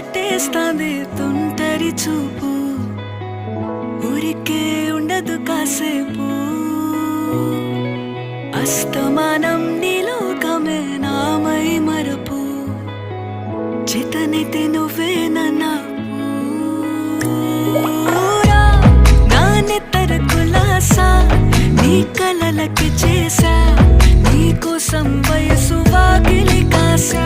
చుట్టేస్తాంది తుంటరి చూపు, ఊరికే ఉండదు కాసేపు. అస్తమానం నీలోకమే నామై మరపు, చేతనైతే నువ్వే నా నెత్తర కులాసా, నీ కలలకి చేసా, నీ కోసం వయసు వాకిలి కాసా.